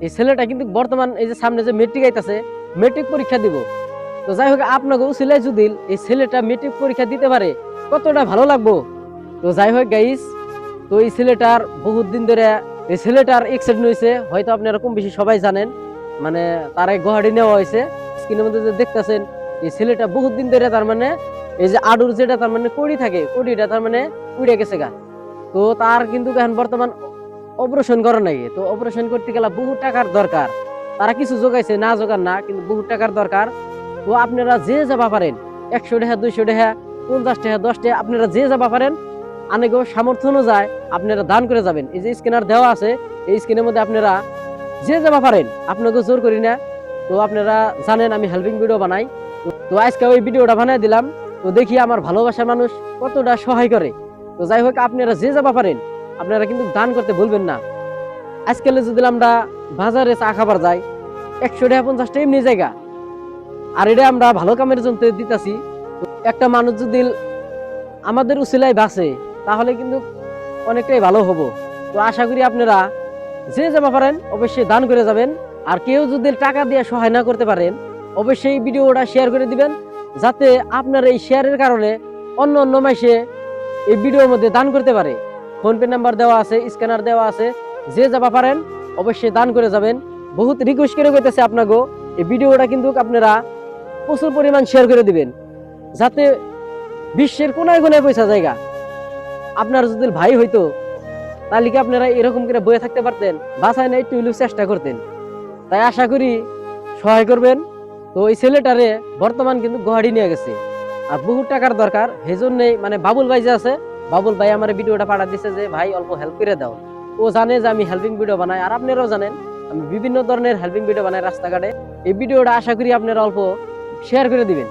এই ছেলেটা কিন্তু বর্তমান এই যে সামনে যে মেট্রিক আইতাছে, মেট্রিক পরীক্ষা দিব। তো যাই হোক আপনাকে উসিলাই যদি এই ছেলেটা মেট্রিক পরীক্ষা দিতে পারে কতটা ভালো লাগবো। তো যাই হোক গাইস, তো এই ছেলেটার বহুত দিন ধরে এই ছেলেটার এক্সিডেন্ট হয়েছে, হয়তো আপনারা কম বেশি সবাই জানেন। মানে তারাই গুয়াহাটি নেওয়া হয়েছে। স্ক্রিনের মধ্যে যে দেখতেছেন এই ছেলেটা বহুত দিন ধরে তার মানে এই যে আডুর যেটা তার মানে কড়ি থাকে, কড়িটা তার মানে উড়ে গেছে গা। তো তার কিন্তু এখন বর্তমান অপারেশন করা নাকি, তো অপারেশন করতে গেলে বহু টাকার দরকার। তারা কিছু জোগাইছে, না জোগান না, কিন্তু বহু টাকার দরকার। তো আপনারা যে যাবা পারেন, 100 টাকা 200 টাকা 50 টাকা 10 টাকা আপনারা যে যাবা পারেন, আনেকেও সামর্থ্য অনুযায়ী আপনারা দান করে যাবেন। এই যে স্ক্যানার দেওয়া আছে, এই স্ক্যানের মধ্যে আপনারা যে যাবা পারেন, আপনাকে জোর করি না। তো আপনারা জানেন আমি হেল্পিং ভিডিও বানাই। তো আজকে ওই ভিডিওটা বানাই দিলাম। তো দেখি আমার ভালোবাসার মানুষ কতটা সহায় করে। তো যাই হোক আপনারা যে যাবা পারেন, আপনারা কিন্তু দান করতে ভুলবেন না। আজকাল যদি আমরা বাজারে চা খাবার যাই, 100 টাকা 50 টাকা এমনি জায়গা, আর এটা আমরা ভালো কামের জন্য দিতেছি। একটা মানুষ যদি আমাদের উসিলায় বাঁচে, তাহলে কিন্তু অনেকটাই ভালো হবো। তো আশা করি আপনারা যে যাবা পারেন অবশ্যই দান করে যাবেন। আর কেউ যদি টাকা দিয়ে সহায় না করতে পারেন, অবশ্যই ভিডিওটা শেয়ার করে দিবেন, যাতে আপনার এই শেয়ারের কারণে অন্য অন্য মাসে এই ভিডিওর মধ্যে দান করতে পারে। ফোনপে নাম্বার দেওয়া আছে, স্ক্যানার দেওয়া আছে, যে যাবা পারেন অবশ্যই দান করে যাবেন। বহুত রিকোয়েস্ট করে কইতেছে আপনাকে, এই ভিডিওটা কিন্তু আপনারা প্রচুর পরিমাণ শেয়ার করে দিবেন, যাতে বিশ্বের কোনায় কোনায় পয়সা জায়গা। আপনার যদি ভাই হইতো, তাহলে কি আপনারা এরকম করে বয়ে থাকতে পারতেন? বাসায় না একটু হইলেও চেষ্টা করতেন। তাই আশা করি সহায় করবেন। তো এই ছেলেটারে বর্তমান কিন্তু গুয়াহাটি নিয়ে গেছে, আর বহু টাকার দরকার। সেই জন্যই মানে বাবুল ভাই যে আছে, বাবুল ভাই আমার ভিডিওটা পাঠা দিছে যে ভাই অল্প হেল্প করে দাও। ও জানে যে আমি হেল্পিং ভিডিও বানাই, আর আপনারাও জানেন আমি বিভিন্ন ধরনের হেল্পিং ভিডিও বানাই রাস্তাঘাটে। এই ভিডিওটা আশা করি আপনারা অল্প শেয়ার করে দিবেন।